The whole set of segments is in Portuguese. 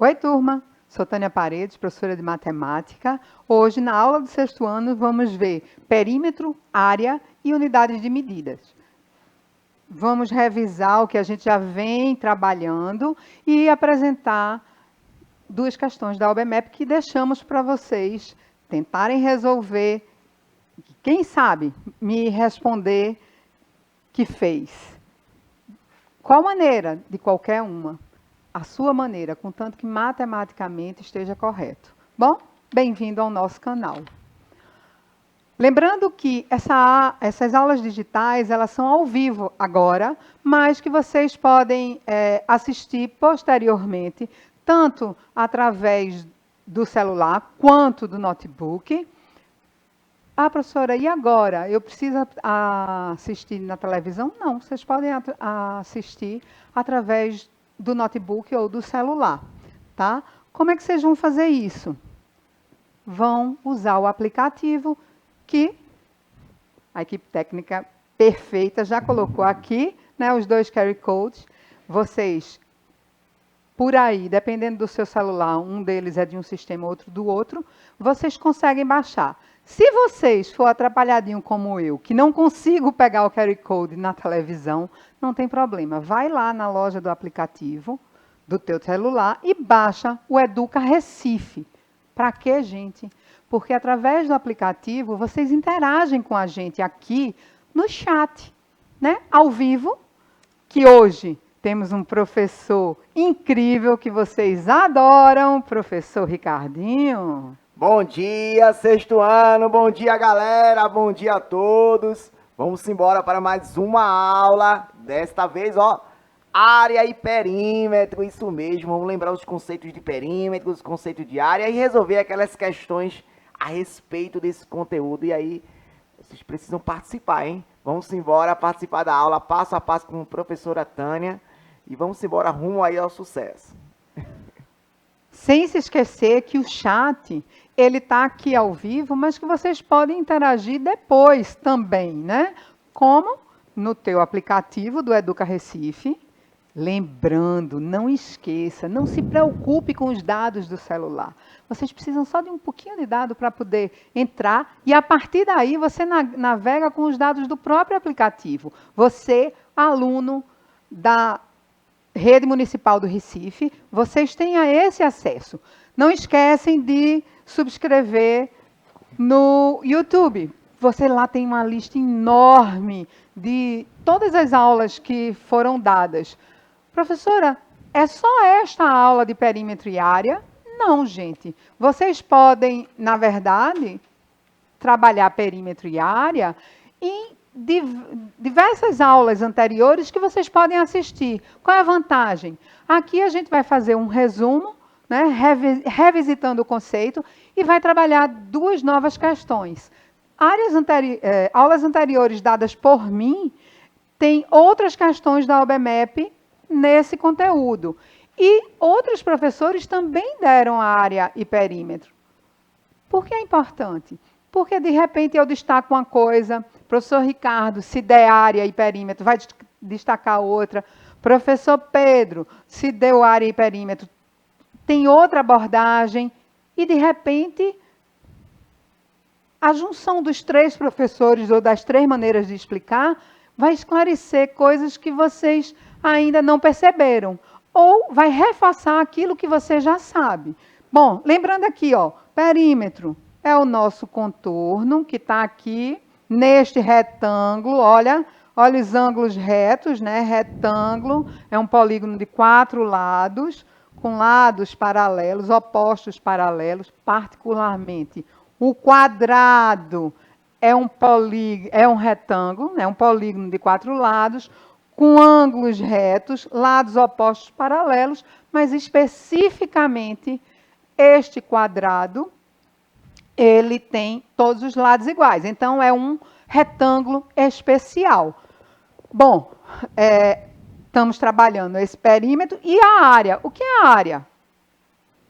Oi, turma! Sou Tânia Paredes, professora de matemática. Hoje, na aula do sexto ano, vamos ver perímetro, área e unidades de medidas. Vamos revisar o que a gente já vem trabalhando e apresentar duas questões da OBMEP que deixamos para vocês tentarem resolver. Quem sabe me responder que fez. Qual maneira? De qualquer uma. A sua maneira, contanto que matematicamente esteja correto. Bom, bem-vindo ao nosso canal. Lembrando que essas aulas digitais, elas são ao vivo agora, mas que vocês podem assistir posteriormente, tanto através do celular quanto do notebook. Ah, professora, e agora? Eu preciso assistir na televisão? Não, vocês podem assistir através do notebook ou do celular, tá? Como é que vocês vão fazer isso? Vão usar o aplicativo que a equipe técnica perfeita já colocou aqui, né, os dois QR Codes. Vocês, por aí, dependendo do seu celular, um deles é de um sistema, outro do outro, vocês conseguem baixar. Se vocês for atrapalhadinho como eu, que não consigo pegar o QR Code na televisão, não tem problema. Vai lá na loja do aplicativo do teu celular e baixa o Educa Recife. Para quê, gente? Porque através do aplicativo vocês interagem com a gente aqui no chat, né? Ao vivo, que hoje temos um professor incrível que vocês adoram, professor Ricardinho. Bom dia, sexto ano, bom dia, galera, bom dia a todos. Vamos embora para mais uma aula, desta vez, ó, área e perímetro, isso mesmo. Vamos lembrar os conceitos de perímetro, os conceitos de área e resolver aquelas questões a respeito desse conteúdo. E aí, vocês precisam participar, hein? Vamos embora participar da aula passo a passo com a professora Tânia e vamos embora rumo aí ao sucesso. Sem se esquecer que o chat, ele está aqui ao vivo, mas que vocês podem interagir depois também, né? Como no teu aplicativo do Educa Recife. Lembrando, não esqueça, não se preocupe com os dados do celular. Vocês precisam só de um pouquinho de dado para poder entrar e, a partir daí, você navega com os dados do próprio aplicativo. Você, aluno da Rede Municipal do Recife, vocês têm esse acesso. Não esquecem de subscrever no YouTube. Você lá tem uma lista enorme de todas as aulas que foram dadas. Professora, é só esta aula de perímetro e área? Não, gente. Vocês podem, na verdade, trabalhar perímetro e área em diversas aulas anteriores que vocês podem assistir. Qual é a vantagem? Aqui a gente vai fazer um resumo, né, revisitando o conceito, e vai trabalhar duas novas questões. Aulas anteriores dadas por mim, tem outras questões da OBMEP nesse conteúdo. E outros professores também deram a área e perímetro. Por que é importante? Porque, de repente, eu destaco uma coisa, professor Ricardo, se der área e perímetro, vai destacar outra. Professor Pedro, se deu área e perímetro, tem outra abordagem. E, de repente, a junção dos três professores, ou das três maneiras de explicar, vai esclarecer coisas que vocês ainda não perceberam. Ou vai reforçar aquilo que você já sabe. Bom, lembrando aqui, ó, perímetro é o nosso contorno, que está aqui neste retângulo. Olha os ângulos retos, né? Retângulo é um polígono de 4 lados, com lados paralelos, opostos paralelos, particularmente. O quadrado é um retângulo, é um polígono de 4 lados, com ângulos retos, lados opostos paralelos, mas especificamente este quadrado, ele tem todos os lados iguais. Então, é um retângulo especial. Bom, estamos trabalhando esse perímetro e a área. O que é a área?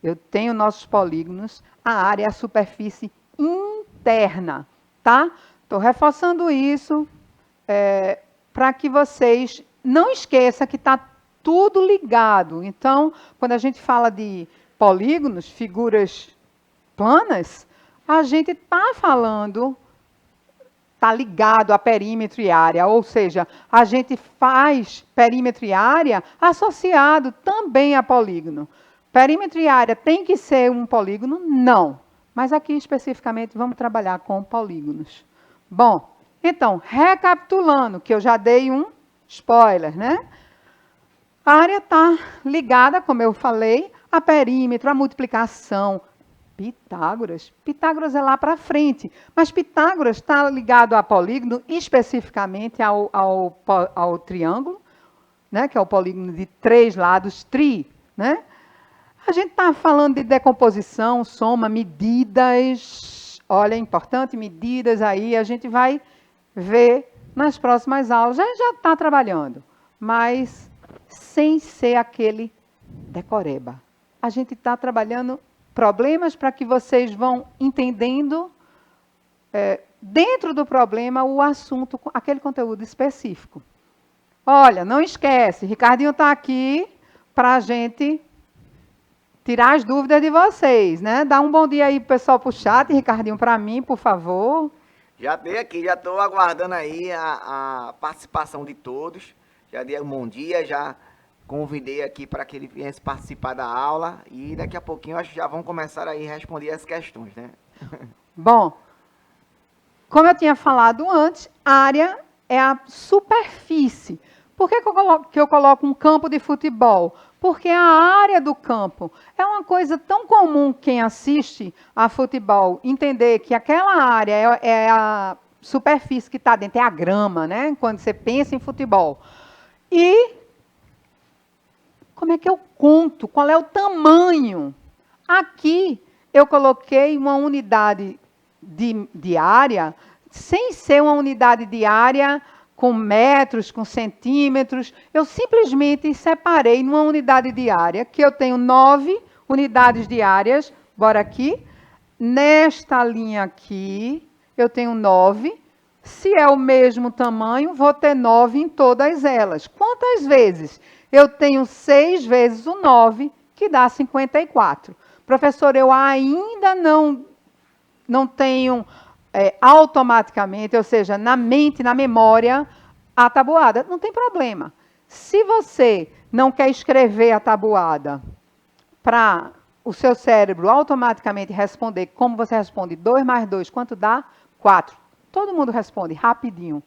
Eu tenho nossos polígonos, a área é a superfície interna, tá? Estou reforçando isso para que vocês não esqueçam que está tudo ligado. Então, quando a gente fala de polígonos, figuras planas, a gente está falando, está ligado a perímetro e área, ou seja, a gente faz perímetro e área associado também a polígono. Perímetro e área tem que ser um polígono? Não. Mas aqui especificamente vamos trabalhar com polígonos. Bom, então, recapitulando, que eu já dei um spoiler, né? A área está ligada, como eu falei, a perímetro, a multiplicação. Pitágoras é lá para frente, mas Pitágoras está ligado a polígono, especificamente ao triângulo, né, que é o polígono de 3 lados, tri. Né? A gente está falando de decomposição, soma, medidas. Olha, é importante, medidas aí, a gente vai ver nas próximas aulas. A gente já está trabalhando, mas sem ser aquele decoreba. A gente está trabalhando problemas para que vocês vão entendendo, dentro do problema, o assunto, aquele conteúdo específico. Olha, não esquece, Ricardinho está aqui para a gente tirar as dúvidas de vocês, né? Dá um bom dia aí, pessoal, para o chat, Ricardinho, para mim, por favor. Já dei aqui, já estou aguardando aí a participação de todos. Já dei um bom dia, já convidei aqui para que ele viesse participar da aula e daqui a pouquinho acho que já vão começar aí a responder as questões, né? Bom, como eu tinha falado antes, área é a superfície. Por que eu coloco um campo de futebol? Porque a área do campo é uma coisa tão comum quem assiste a futebol entender que aquela área é a superfície que está dentro, é a grama, né? Quando você pensa em futebol. E como é que eu conto? Qual é o tamanho? Aqui eu coloquei uma unidade de área, sem ser uma unidade de área com metros, com centímetros. Eu simplesmente separei numa unidade de área, que eu tenho 9 unidades de áreas. Bora aqui. Nesta linha aqui, eu tenho 9. Se é o mesmo tamanho, vou ter 9 em todas elas. Quantas vezes? Eu tenho 6 vezes o 9, que dá 54. Professor, eu ainda não tenho automaticamente, ou seja, na mente, na memória, a tabuada. Não tem problema. Se você não quer escrever a tabuada para o seu cérebro automaticamente responder, como você responde 2 mais 2, quanto dá? 4. Todo mundo responde rapidinho.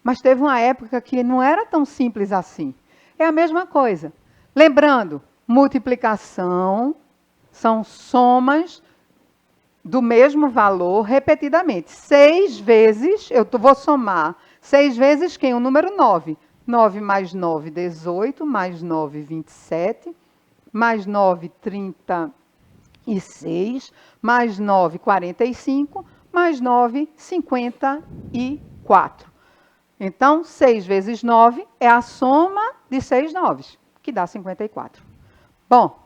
Mas teve uma época que não era tão simples assim. É a mesma coisa. Lembrando, multiplicação são somas do mesmo valor repetidamente. 6 vezes, eu vou somar 6 vezes quem? O número 9. 9 mais 9, 18, mais 9, 27, mais 9, 36, mais 9, 45, mais 9, 54. Então, 6 vezes 9 é a soma de 6 noves, que dá 54. Bom,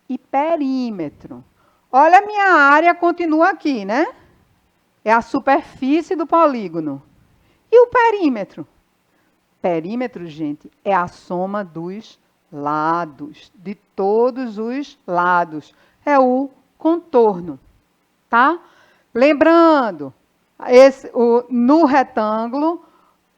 e perímetro. Olha, a minha área continua aqui, né? É a superfície do polígono. E o perímetro? Perímetro, gente, é a soma dos lados, de todos os lados. É o contorno, tá? Lembrando, no retângulo,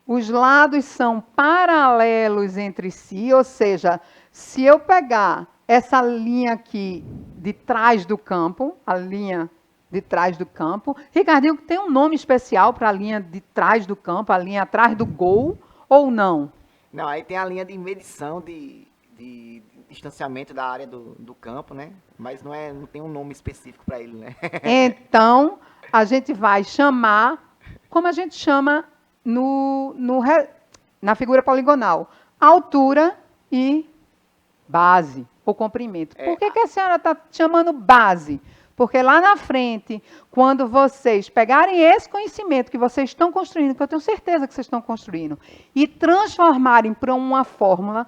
os lados são paralelos entre si, ou seja, se eu pegar essa linha aqui de trás do campo, a linha de trás do campo, Ricardinho, tem um nome especial para a linha de trás do campo, a linha atrás do gol, ou não? Não, aí tem a linha de medição de distanciamento da área do campo, né? Mas não tem um nome específico para ele, né? Então, a gente vai chamar, como a gente chama na figura poligonal, altura e base, ou comprimento. Por que a senhora está chamando base? Porque lá na frente, quando vocês pegarem esse conhecimento que vocês estão construindo, que eu tenho certeza que vocês estão construindo, e transformarem para uma fórmula,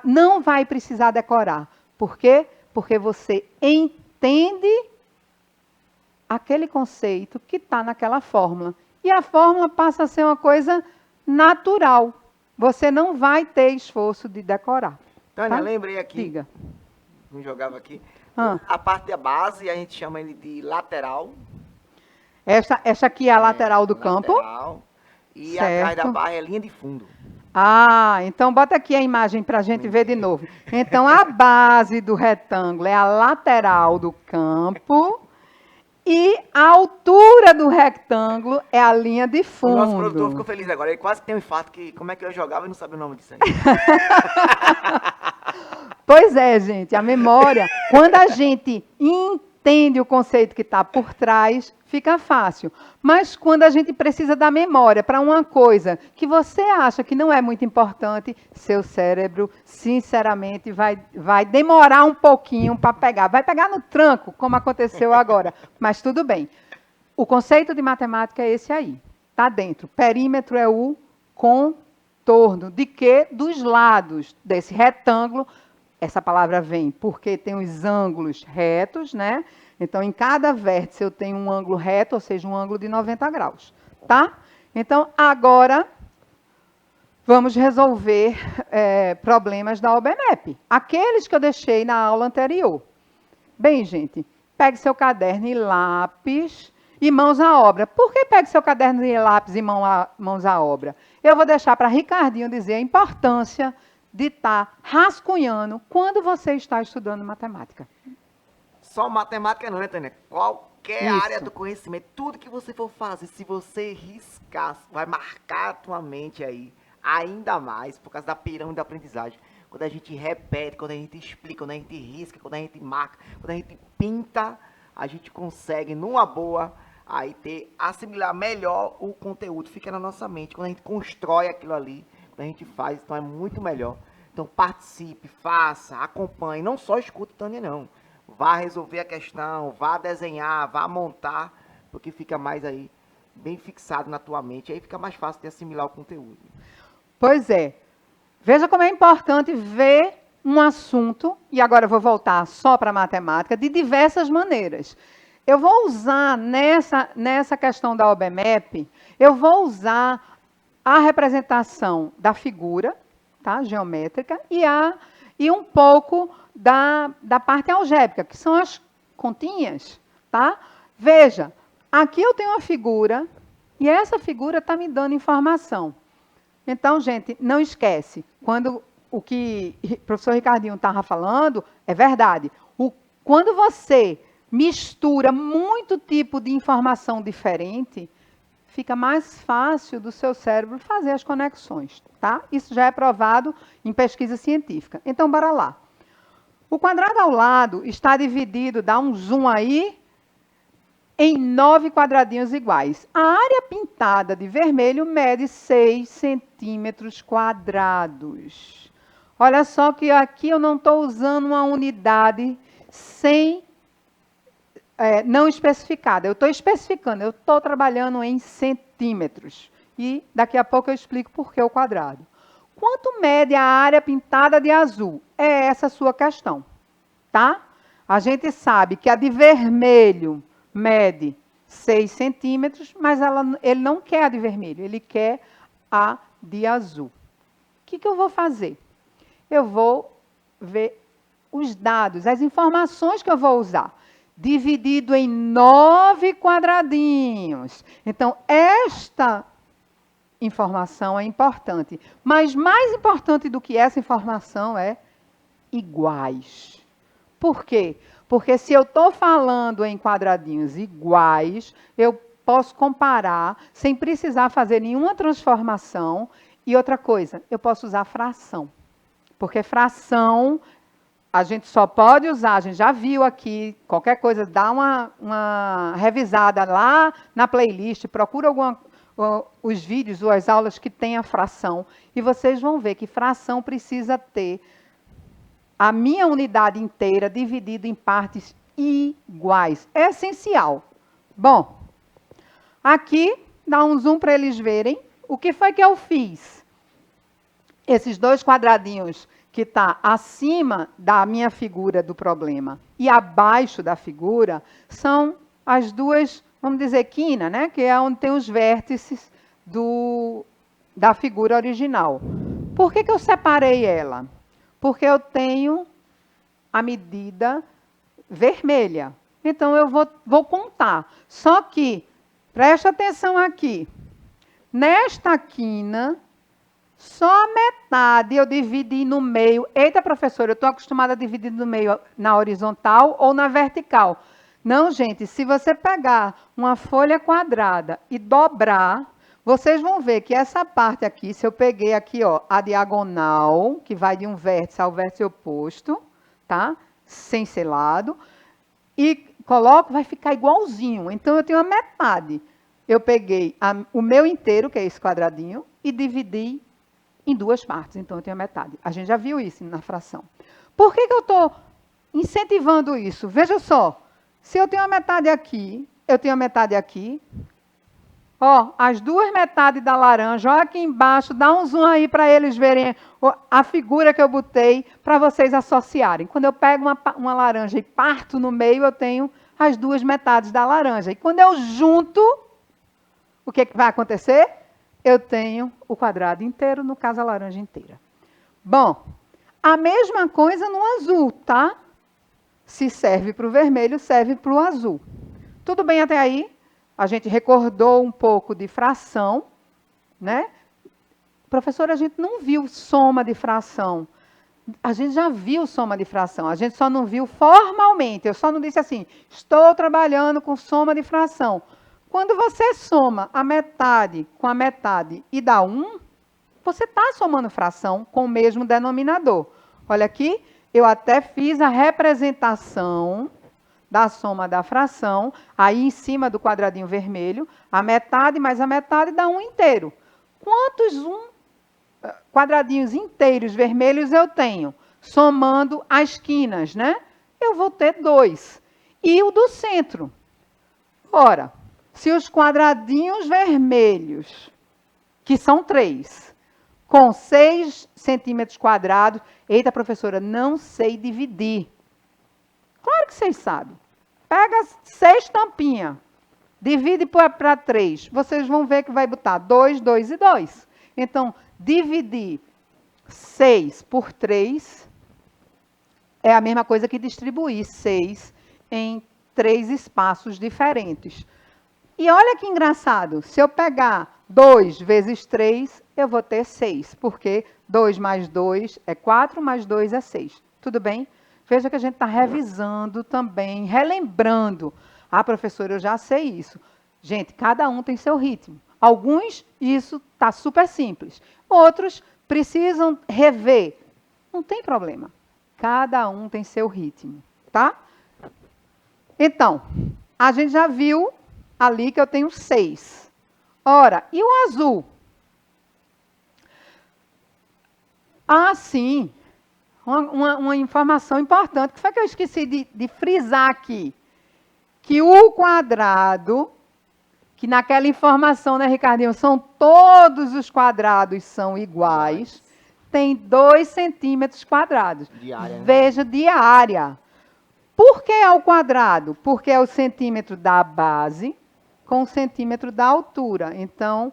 não vai precisar decorar. Por quê? Porque você entende aquele conceito que está naquela fórmula. E a fórmula passa a ser uma coisa natural. Você não vai ter esforço de decorar. Tânia, tá? lembrei aqui. Diga. Não jogava aqui. Ah, A parte da base, a gente chama ele de lateral. essa aqui é a lateral do campo? Lateral. E atrás da Certo. barra é linha de fundo. Ah, então bota aqui a imagem para a gente ver de novo. Então, a base do retângulo é a lateral do campo e a altura do retângulo é a linha de O nosso produtor fundo. ficou feliz agora. Ele quase tem um infarto que como é que eu jogava e não sabia o nome disso aí. Pois é, gente, a memória, quando a gente entende o conceito que está por trás, fica fácil. Mas quando a gente precisa da memória para uma coisa que você acha que não é muito importante, seu cérebro, sinceramente, vai demorar um pouquinho para pegar. Vai pegar no tranco, como aconteceu agora. Mas tudo bem. O conceito de matemática é esse aí. Está dentro. Perímetro é o contorno. De quê? Dos lados desse retângulo. Essa palavra vem porque tem os ângulos retos, né? Então, em cada vértice eu tenho um ângulo reto, ou seja, um ângulo de 90 graus, tá? Então, agora, vamos resolver problemas da OBMEP. Aqueles que eu deixei na aula anterior. Bem, gente, pegue seu caderno e lápis e mãos à obra. Por que pegue seu caderno e lápis e mãos à obra? Eu vou deixar para Ricardinho dizer a importância de estar rascunhando quando você está estudando matemática. Só matemática não, né, Tânia? Qualquer Isso. área do conhecimento, tudo que você for fazer, se você riscar, vai marcar a tua mente aí, ainda mais, por causa da pirâmide da aprendizagem. Quando a gente repete, quando a gente explica, quando a gente risca, quando a gente marca, quando a gente pinta, a gente consegue, numa boa, aí assimilar melhor o conteúdo, fica na nossa mente. Quando a gente constrói aquilo ali, quando a gente faz, então é muito melhor. Então participe, faça, acompanhe, não só escute Tânia, não. Vá resolver a questão, vá desenhar, vá montar, porque fica mais aí bem fixado na tua mente, aí fica mais fácil de assimilar o conteúdo. Pois é. Veja como é importante ver um assunto, e agora eu vou voltar só para a matemática, de diversas maneiras. Eu vou usar nessa questão da OBMEP, eu vou usar a representação da figura, tá, geométrica, e um pouco da parte algébrica, que são as continhas, tá? Veja, aqui eu tenho uma figura, e essa figura está me dando informação. Então, gente, não esquece, quando o que o professor Ricardinho estava falando é verdade. Quando você mistura muito tipo de informação diferente, fica mais fácil do seu cérebro fazer as conexões, tá? Isso já é provado em pesquisa científica. Então, bora lá. O quadrado ao lado está dividido, dá um zoom aí, em 9 quadradinhos iguais. A área pintada de vermelho mede 6 centímetros quadrados. Olha só que aqui eu não estou usando uma unidade não especificada. Eu estou especificando, eu estou trabalhando em centímetros. E daqui a pouco eu explico por que o quadrado. Quanto mede a área pintada de azul? É essa a sua questão, tá? A gente sabe que a de vermelho mede 6 centímetros, mas ele não quer a de vermelho, ele quer a de azul. O que eu vou fazer? Eu vou ver os dados, as informações que eu vou usar. Dividido em 9 quadradinhos. Então, esta informação é importante. Mas mais importante do que essa informação é iguais. Por quê? Porque se eu estou falando em quadradinhos iguais, eu posso comparar sem precisar fazer nenhuma transformação. E outra coisa, eu posso usar fração. Porque fração, a gente só pode usar, a gente já viu aqui, qualquer coisa, dá uma revisada lá na playlist, procura os vídeos ou as aulas que tem a fração, e vocês vão ver que fração precisa ter a minha unidade inteira dividida em partes iguais. É essencial. Bom, aqui, dá um zoom para eles verem. O que foi que eu fiz? Esses 2 quadradinhos que está acima da minha figura do problema e abaixo da figura são as duas, vamos dizer, quina, né? Que é onde tem os vértices da figura original. Por que eu separei ela? Porque eu tenho a medida vermelha. Então, eu vou contar. Só que, preste atenção aqui. Nesta quina, só a metade eu dividi no meio. Eita, professora, eu estou acostumada a dividir no meio na horizontal ou na vertical. Não, gente, se você pegar uma folha quadrada e dobrar, vocês vão ver que essa parte aqui, se eu peguei aqui, ó, a diagonal, que vai de um vértice ao vértice oposto, tá? Sem ser lado, e coloco, vai ficar igualzinho. Então, eu tenho a metade. Eu peguei o meu inteiro, que é esse quadradinho, e dividi em duas partes. Então, eu tenho a metade. A gente já viu isso na fração. Por que eu estou incentivando isso? Veja só. Se eu tenho a metade aqui, eu tenho a metade aqui. Ó, as duas metades da laranja, ó aqui embaixo, dá um zoom aí para eles verem a figura que eu botei para vocês associarem. Quando eu pego uma laranja e parto no meio, eu tenho as duas metades da laranja. E quando eu junto, o que vai acontecer? Eu tenho o quadrado inteiro, no caso a laranja inteira. Bom, a mesma coisa no azul, tá? Se serve para o vermelho, serve para o azul. Tudo bem até aí? A gente recordou um pouco de fração, né? Professora, a gente não viu soma de fração. A gente já viu soma de fração, a gente só não viu formalmente. Eu só não disse assim, estou trabalhando com soma de fração. Quando você soma a metade com a metade e dá 1, você está somando fração com o mesmo denominador. Olha aqui, eu até fiz a representação da soma da fração, aí em cima do quadradinho vermelho, a metade mais a metade dá 1 inteiro. Quantos quadradinhos inteiros vermelhos eu tenho? Somando as quinas, né? Eu vou ter 2. E o do centro? Ora, se os quadradinhos vermelhos, que são 3, com 6 centímetros quadrados, eita, professora, não sei dividir. Claro que vocês sabem. Pega 6 tampinhas, divide para 3. Vocês vão ver que vai botar 2, 2 e 2. Então, dividir 6 por 3 é a mesma coisa que distribuir 6 em 3 espaços diferentes. E olha que engraçado, se eu pegar 2 vezes 3, eu vou ter 6, porque 2 mais 2 é 4, mais 2 é 6. Tudo bem? Veja que a gente está revisando também, relembrando. Ah, professora, eu já sei isso. Gente, cada um tem seu ritmo. Alguns, isso está super simples. Outros, precisam rever. Não tem problema. Cada um tem seu ritmo, tá? Então, a gente já viu ali que eu tenho 6. Ora, e o azul? Ah, sim. Uma informação importante, que foi que eu esqueci de frisar aqui. Que o quadrado, que naquela informação, né, Ricardinho, são todos os quadrados são iguais, tem 2 centímetros quadrados. De área, né? Veja, de área. Por que ao quadrado? Porque é o centímetro da base com o centímetro da altura. Então,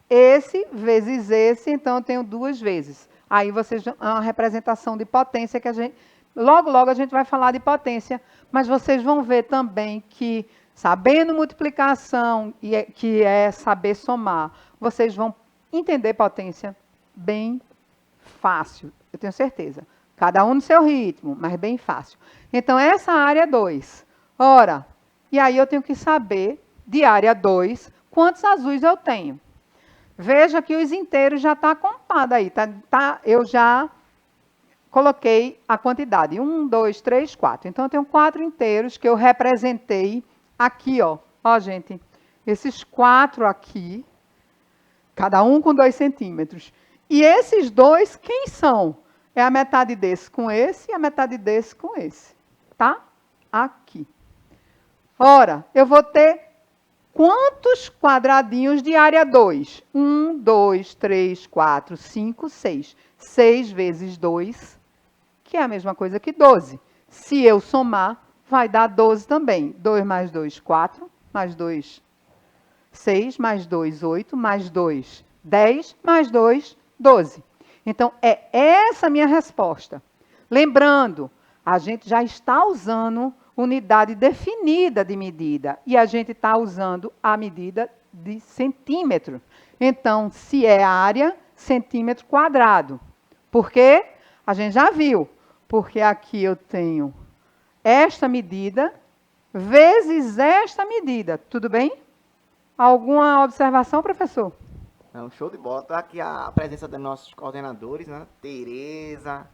esse vezes esse, então eu tenho 2 vezes. Aí vocês uma representação de potência que a gente... Logo, logo a gente vai falar de potência, mas vocês vão ver também que, sabendo multiplicação, que é saber somar, vocês vão entender potência bem fácil, eu tenho certeza. Cada um no seu ritmo, mas bem fácil. Então, essa área é 2. Ora, e aí eu tenho que saber, de área 2, quantos azuis eu tenho. Veja que os inteiros já estão contados aí. Eu já coloquei a quantidade. 1, 2, 3, 4. Então, eu tenho 4 inteiros que eu representei aqui, ó. Ó, gente, esses 4 aqui, cada um com 2 centímetros. E esses 2, quem são? É a metade desse com esse e a metade desse com esse. Tá? Aqui. Ora, eu vou ter quantos quadradinhos de área 2? 1, 2, 3, 4, 5, 6. 6 vezes 2, que é a mesma coisa que 12. Se eu somar, vai dar 12 também. 2 mais 2, 4. Mais 2, 6. Mais 2, 8. Mais 2, 10. Mais 2, 12. Então, é essa a minha resposta. Lembrando, A gente já está usando unidade definida de medida. E a gente está usando a medida de centímetro. Então, se é área, centímetro quadrado. Por quê? A gente já viu. Porque aqui eu tenho esta medida vezes esta medida. Tudo bem? Alguma observação, professor? Não, show de bola. Tá aqui a presença dos nossos coordenadores, né? Tereza,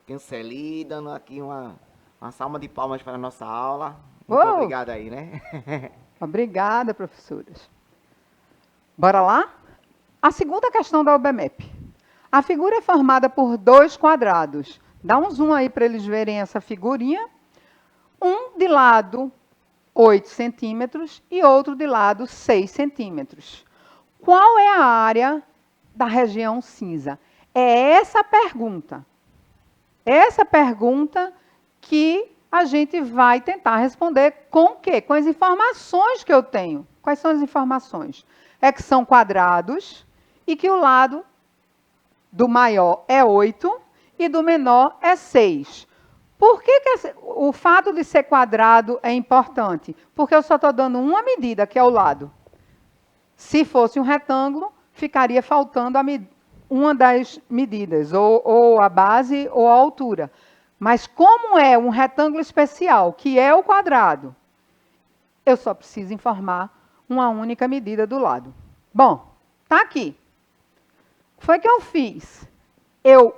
Canceli, dando aqui uma salva de palmas para a nossa aula. Muito obrigado aí, né? Obrigada, professoras. Bora lá? A segunda questão da UBMEP. A figura é formada por dois quadrados. Dá um zoom aí para eles verem essa figurinha. Um de lado 8 centímetros e outro de lado 6 centímetros. Qual é a área da região cinza? É essa pergunta. Essa pergunta que a gente vai tentar responder com o quê? Com as informações que eu tenho. Quais são as informações? É que são quadrados e que o lado do maior é 8 e do menor é 6. Por que o fato de ser quadrado é importante? Porque eu só estou dando uma medida, que é o lado. Se fosse um retângulo, ficaria faltando uma das medidas, ou a base ou a altura. Mas como é um retângulo especial, que é o quadrado, eu só preciso informar uma única medida do lado. Bom, está aqui. Foi o que eu fiz. Eu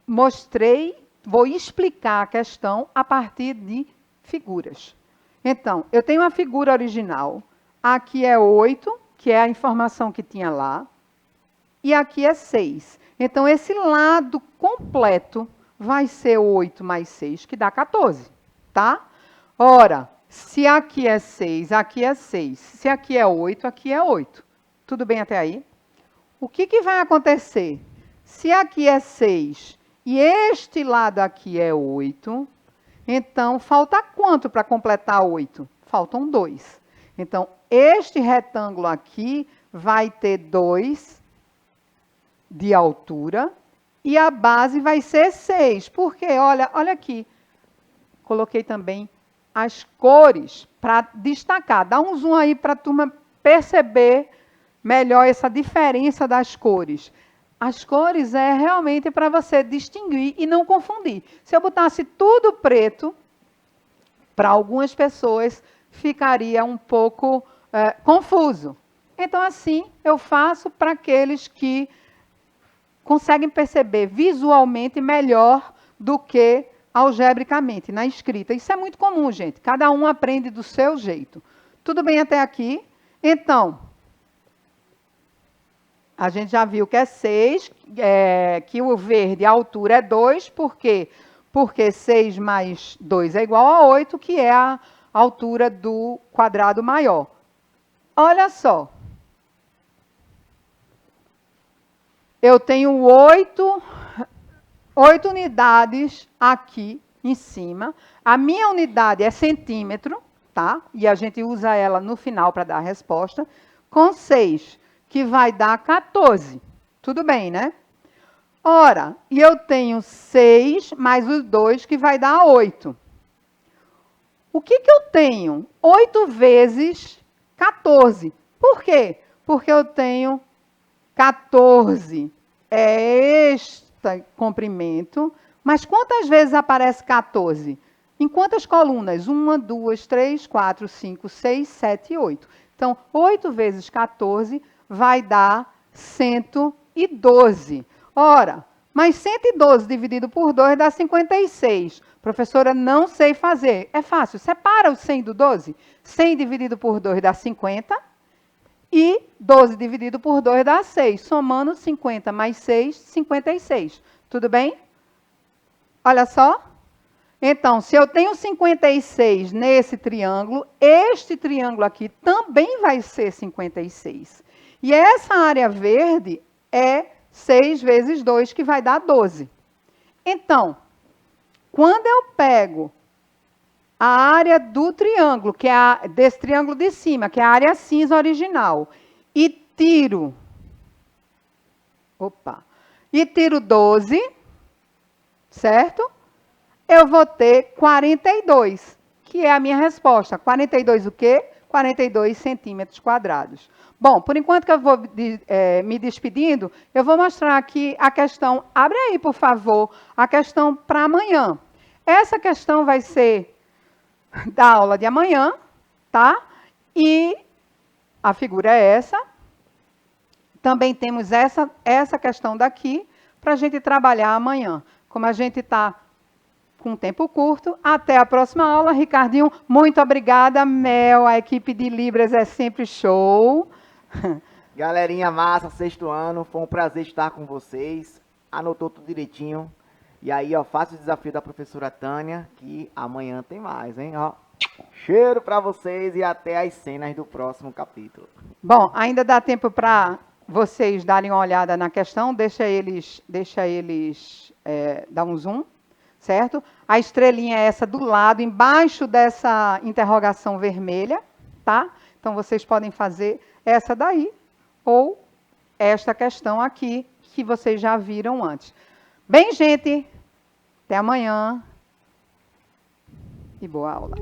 mostrei, vou explicar a questão a partir de figuras. Então, eu tenho uma figura original. Aqui é 8, que é a informação que tinha lá. E aqui é 6. Então, esse lado completo vai ser 8 mais 6, que dá 14. Tá? Ora, se aqui é 6, aqui é 6. Se aqui é 8, aqui é 8. Tudo bem até aí? O que vai acontecer? Se aqui é 6 e este lado aqui é 8, então falta quanto para completar 8? Faltam 2. Então, este retângulo aqui vai ter 2 de altura e a base vai ser 6. Por quê? Olha aqui. Coloquei também as cores para destacar. Dá um zoom aí para a turma perceber melhor essa diferença das cores. As cores é realmente para você distinguir e não confundir. Se eu botasse tudo preto, para algumas pessoas ficaria um pouco confuso. Então, assim, eu faço para aqueles que conseguem perceber visualmente melhor do que algebricamente, na escrita. Isso é muito comum, gente. Cada um aprende do seu jeito. Tudo bem até aqui? Então, a gente já viu que é 6, que o verde, a altura é 2, por quê? Porque 6 mais 2 é igual a 8, que é a altura do quadrado maior. Olha só. Eu tenho 8 unidades aqui em cima. A minha unidade é centímetro, tá? E a gente usa ela no final para dar a resposta. Com 6, que vai dar 14. Tudo bem, né? Ora, e eu tenho 6 mais os 2, que vai dar 8. O que eu tenho? 8 vezes 14. Por quê? Porque eu tenho 14. É este comprimento. Mas quantas vezes aparece 14? Em quantas colunas? 1, 2, 3, 4, 5, 6, 7 e 8. Então, 8 vezes 14 vai dar 112. Ora, mas 112 dividido por 2 dá 56. Professora, não sei fazer. É fácil, separa o 100 do 12. 100 dividido por 2 dá 50. E 12 dividido por 2 dá 6. Somando 50 mais 6, 56. Tudo bem? Olha só. Então, se eu tenho 56 nesse triângulo, este triângulo aqui também vai ser 56. E essa área verde é 6 vezes 2, que vai dar 12. Então, quando eu pego a área do triângulo, que é desse triângulo de cima, que é a área cinza original, e tiro 12, certo? eu vou ter 42, que é a minha resposta. 42 o quê? 42 centímetros quadrados. Bom, por enquanto que eu vou me despedindo, eu vou mostrar aqui a questão. Abre aí, por favor, a questão para amanhã. Essa questão vai ser da aula de amanhã, tá? E a figura é essa. Também temos essa questão daqui para a gente trabalhar amanhã. Como a gente está com tempo curto, até a próxima aula. Ricardinho, muito obrigada. Mel, a equipe de Libras é sempre show. Galerinha massa, sexto ano, foi um prazer estar com vocês. Anotou tudo direitinho. E aí, ó, faça o desafio da professora Tânia, que amanhã tem mais, hein? Ó, cheiro para vocês e até as cenas do próximo capítulo. Bom, ainda dá tempo para vocês darem uma olhada na questão. Deixa eles dar um zoom, certo? A estrelinha é essa do lado, embaixo dessa interrogação vermelha, tá? Então, vocês podem fazer essa daí ou esta questão aqui, que vocês já viram antes. Bem, gente, até amanhã e boa aula.